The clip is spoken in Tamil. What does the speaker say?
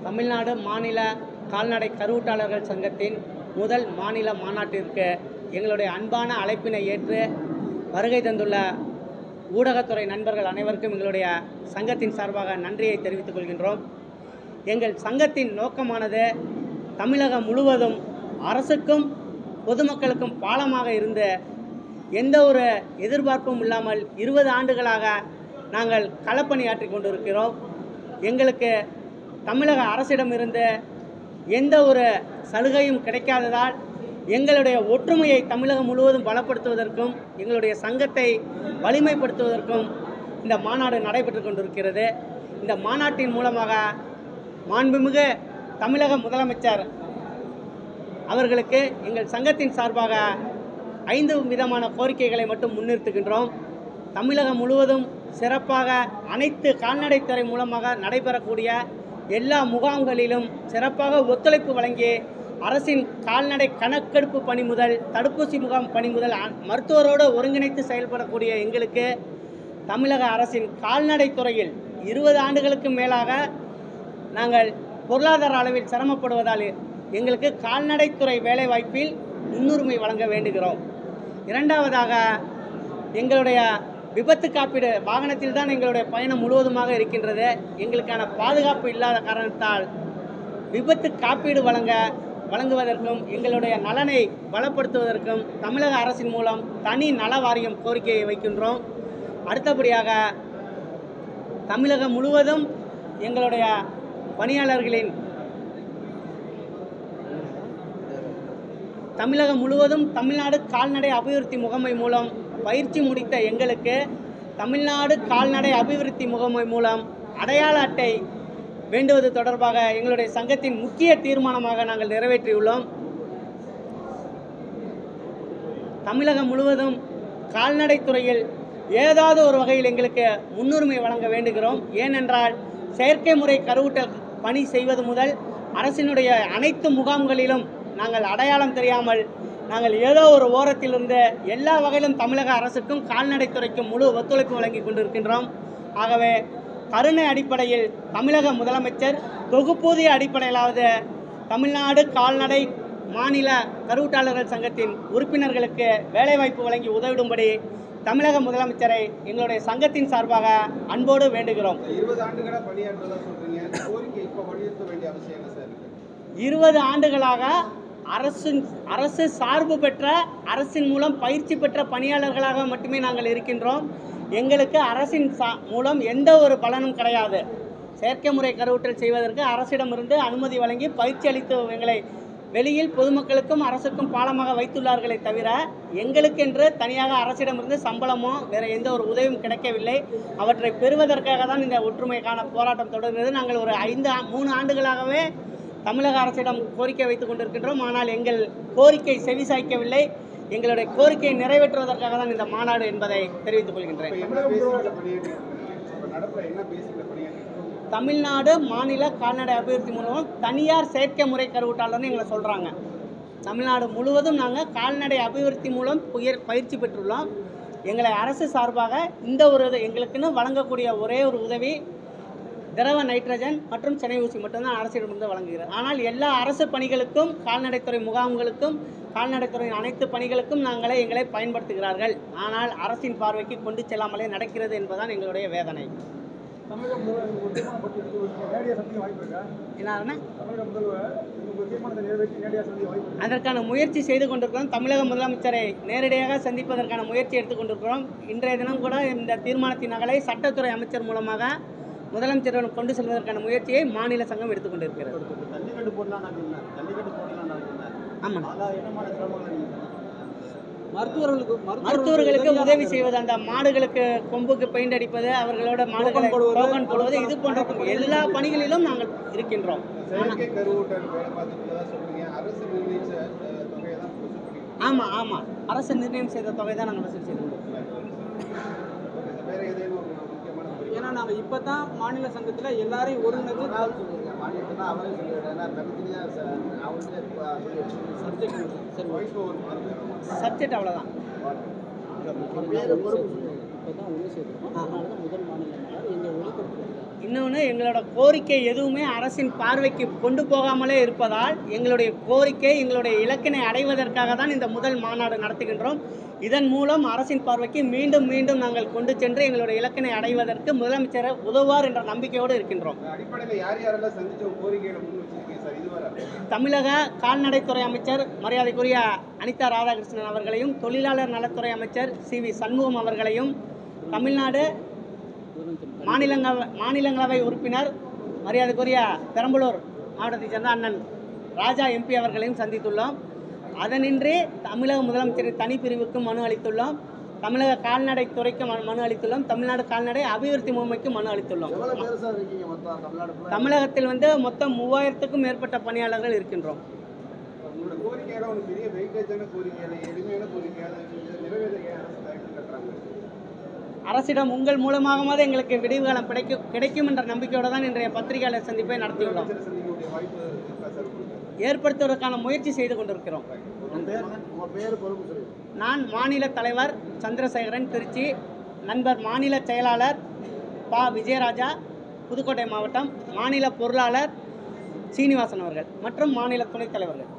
தமிழ்நாடு மாநில கால்நடை கருவூட்டாளர்கள் சங்கத்தின் முதல் மாநில மாநாட்டிற்கு எங்களுடைய அன்பான அழைப்பினை ஏற்று வருகை தந்துள்ள ஊடகத்துறை நண்பர்கள் அனைவருக்கும் எங்களுடைய சங்கத்தின் சார்பாக நன்றியை தெரிவித்துக் கொள்கின்றோம். எங்கள் சங்கத்தின் நோக்கமானது தமிழகம் முழுவதும் அரசுக்கும் பொதுமக்களுக்கும் பாலமாக இருந்து எந்த ஒரு எதிர்பார்ப்பும் இல்லாமல் 20 ஆண்டுகளாக நாங்கள் களப்பணியாற்றி கொண்டிருக்கிறோம். எங்களுக்கு தமிழக அரசிடமிருந்து எந்த ஒரு சலுகையும் கிடைக்காததால் எங்களுடைய ஒற்றுமையை தமிழகம் முழுவதும் பலப்படுத்துவதற்கும் எங்களுடைய சங்கத்தை வலிமைப்படுத்துவதற்கும் இந்த மாநாடு நடைபெற்று கொண்டிருக்கிறது. இந்த மாநாட்டின் மூலமாக மாண்புமிகு தமிழக முதலமைச்சர் அவர்களுக்கு எங்கள் சங்கத்தின் சார்பாக 5 விதமான கோரிக்கைகளை மட்டும் முன்னிறுத்துகின்றோம். தமிழகம் முழுவதும் சிறப்பாக அனைத்து கால்நடைத்துறை மூலமாக நடைபெறக்கூடிய எல்லா முகாம்களிலும் சிறப்பாக ஒத்துழைப்பு வழங்கி அரசின் கால்நடை கணக்கெடுப்பு பணி முதல் தடுப்பூசி முகாம் பணி முதல் மருத்துவரோடு ஒருங்கிணைத்து செயல்படக்கூடிய எங்களுக்கு தமிழக அரசின் கால்நடைத்துறையில் 20 ஆண்டுகளுக்கு மேலாக நாங்கள் பொருளாதார அளவில் சிரமப்படுவதால் எங்களுக்கு கால்நடைத்துறை வேலைவாய்ப்பில் முன்னுரிமை வழங்க வேண்டுகிறோம். இரண்டாவதாக, எங்களுடைய விபத்து காப்பீடு வாகனத்தில் தான் எங்களுடைய பயணம் முழுவதுமாக இருக்கின்றது. எங்களுக்கான பாதுகாப்பு இல்லாத காரணத்தால் விபத்து காப்பீடு வழங்குவதற்கும் எங்களுடைய நலனை பலப்படுத்துவதற்கும் தமிழக அரசின் மூலம் தனி நல வாரியம் கோரிக்கையை வைக்கின்றோம். அடுத்தபடியாக, தமிழகம் முழுவதும் எங்களுடைய பணியாளர்களின் தமிழ்நாடு கால்நடை அபிவிருத்தி முகமை மூலம் பயிற்சி முடித்த எங்களுக்கு தமிழ்நாடு கால்நடை அபிவிருத்தி முகமை மூலம் அடையாள அட்டை வேண்டுவது தொடர்பாக எங்களுடைய சங்கத்தின் முக்கிய தீர்மானமாக நாங்கள் நிறைவேற்றியுள்ளோம். தமிழகம் முழுவதும் கால்நடைத்துறையில் ஏதாவது ஒரு வகையில் எங்களுக்கு முன்னுரிமை வழங்க வேண்டுகிறோம். ஏனென்றால் செயற்கை முறை கருவூட்டல் பணி செய்வது முதல் அரசினுடைய அனைத்து முகாம்களிலும் நாங்கள் அடையாளம் தெரியாமல் நாங்கள் ஏதோ ஒரு ஓரத்திலிருந்து எல்லா வகையிலும் தமிழக அரசுக்கும் கால்நடைத்துறைக்கும் முழு ஒத்துழைப்பு வழங்கி கொண்டிருக்கின்றோம். ஆகவே கருணை அடிப்படையில் தமிழக முதலமைச்சர் தொகுப்பூதிய அடிப்படையிலாவது தமிழ்நாடு கால்நடை மாநில கருவூட்டாளர்கள் சங்கத்தின் உறுப்பினர்களுக்கு வேலைவாய்ப்பு வழங்கி உதவிடும்படி தமிழக முதலமைச்சரை எங்களுடைய சங்கத்தின் சார்பாக அன்போடு வேண்டுகிறோம். 20 ஆண்டுகளாக அரசு சார்பு பெற்ற அரசின் மூலம் பயிற்சி பெற்ற பணியாளர்களாக மட்டுமே நாங்கள் இருக்கின்றோம். எங்களுக்கு அரசின் மூலம் எந்த ஒரு பலனும் கிடையாது. செயற்கை முறை கருவூட்டல் செய்வதற்கு அரசிடமிருந்து அனுமதி வழங்கி பயிற்சி அளித்து எங்களை வெளியில் பொதுமக்களுக்கும் அரசுக்கும் பாலமாக வைத்துள்ளார்களே தவிர எங்களுக்கென்று தனியாக அரசிடமிருந்து சம்பளமோ வேறு எந்த ஒரு உதவியும் கிடைக்கவில்லை. அவற்றை பெறுவதற்காக தான் இந்த ஒற்றுமைக்கான போராட்டம் தொடர்கிறது. நாங்கள் ஒரு 3 ஆண்டுகளாகவே தமிழக அரசிடம் கோரிக்கை வைத்துக் கொண்டிருக்கின்றோம். ஆனால் எங்கள் கோரிக்கை செவிசாய்க்கவில்லை. எங்களுடைய கோரிக்கையை நிறைவேற்றுவதற்காக தான் இந்த மாநாடு என்பதை தெரிவித்துக் கொள்கின்றேன். தமிழ்நாடு மாநில கால்நடை அபிவிருத்தி மூலம் தனியார் செயற்கை முறை கருவூட்டாளர்னு எங்களை சொல்கிறாங்க. தமிழ்நாடு முழுவதும் நாங்கள் கால்நடை அபிவிருத்தி மூலம் பயிற்சி பெற்றுள்ளோம். எங்களை அரசு சார்பாக இந்த ஒரு எங்களுக்குன்னு வழங்கக்கூடிய ஒரே ஒரு உதவி திரவ நைட்ரஜன் மற்றும் செனை ஊசி மட்டும்தான் அரசிடமிருந்து வழங்குகிறது. ஆனால் எல்லா அரசு பணிகளுக்கும் கால்நடைத்துறை முகாம்களுக்கும் கால்நடைத்துறையின் அனைத்து பணிகளுக்கும் எங்களை பயன்படுத்துகிறார்கள். ஆனால் அரசின் பார்வைக்கு கொண்டு செல்லாமலே நடக்கிறது என்பதுதான் எங்களுடைய வேதனை. அதற்கான முயற்சி செய்து கொண்டிருக்கிறோம். தமிழக முதலமைச்சரை நேரடியாக சந்திப்பதற்கான முயற்சி எடுத்துக்கொண்டிருக்கிறோம். இன்றைய தினம் கூட இந்த தீர்மானத்தின் நகலை சட்டத்துறை அமைச்சர் மூலமாக முதலமைச்சரிடம் கொண்டு செல்வதற்கான முயற்சியை மாநில சங்கம் எடுத்துக்கொண்டிருக்கிறது. ஆமாம், மருத்துவர்களுக்கு உதவி செய்வது, அந்த மாடுகளுக்கு கொம்புக்கு பெயிண்ட் அடிப்பது, அவர்களோட மாடுகளை டோக்கன் போடுவது, இது போன்ற எல்லா பணிகளிலும் நாங்கள் இருக்கின்றோம். ஆமாம் ஆமாம், அரசு நிர்ணயம் செய்த தொகை தான் நாங்கள் வசூல் செய்து கொண்டிருக்கிறோம். ஏன்னா நாங்கள் இப்போ தான் மாநில சங்கத்தில் எல்லாரையும் ஒருங்கிணைச்சு சப்ஜெக்ட் அவ்வளோதான். இப்போ தான் ஒன்று சேர்த்துருக்கோம். அதனால தான் முதல் மாநில எங்கள் ஒளிபரப்பு இன்னொன்று, எங்களோட கோரிக்கை எதுவுமே அரசின் பார்வைக்கு கொண்டு போகாமலே இருப்பதால் எங்களுடைய கோரிக்கை, எங்களுடைய இலக்கினை அடைவதற்காக தான் இந்த முதல் மாநாடு நடத்துகின்றோம். இதன் மூலம் அரசின் பார்வைக்கு மீண்டும் மீண்டும் நாங்கள் கொண்டு சென்று எங்களுடைய இலக்கினை அடைவதற்கு முதலமைச்சர் உதவுவார் என்ற நம்பிக்கையோடு இருக்கின்றோம். தமிழக கால்நடைத்துறை அமைச்சர் மரியாதைக்குரிய அனிதா ராதாகிருஷ்ணன் அவர்களையும், தொழிலாளர் நலத்துறை அமைச்சர் CV சண்முகம் அவர்களையும், தமிழ்நாடு மாநிலங்களவை உறுப்பினர் மரியாதைக்குரிய பெரம்பலூர் மாவட்டத்தைச் சேர்ந்த அண்ணன் ராஜா MP அவர்களையும் சந்தித்துள்ளோம். அதனின்றி தமிழக முதலமைச்சரின் தனிப்பிரிவுக்கு மனு அளித்துள்ளோம். தமிழக கால்நடை துறைக்கு மனு அளித்துள்ளோம். தமிழ்நாடு கால்நடை அபிவிருத்தி முகமைக்கு மனு அளித்துள்ளோம். தமிழகத்தில் மொத்தம் 3000க்கும் மேற்பட்ட பணியாளர்கள் இருக்கின்றோம். அரசிடம் உங்கள் மூலமாகவாவது எங்களுக்கு விடிவு காலம் கிடைக்கும் என்ற நம்பிக்கையோடு தான் இன்றைய பத்திரிகையாளர் சந்திப்பை நடத்தியுள்ளோம். ஏற்படுத்துவதற்கான முயற்சி செய்து கொண்டிருக்கிறோம். நான் மாநில தலைவர் சந்திரசேகரன் திருச்சி, நண்பர் மாநில செயலாளர் ப. விஜயராஜா புதுக்கோட்டை மாவட்டம், மாநில பொருளாளர் சீனிவாசன் அவர்கள் மற்றும் மாநில துணைத் தலைவர்கள்.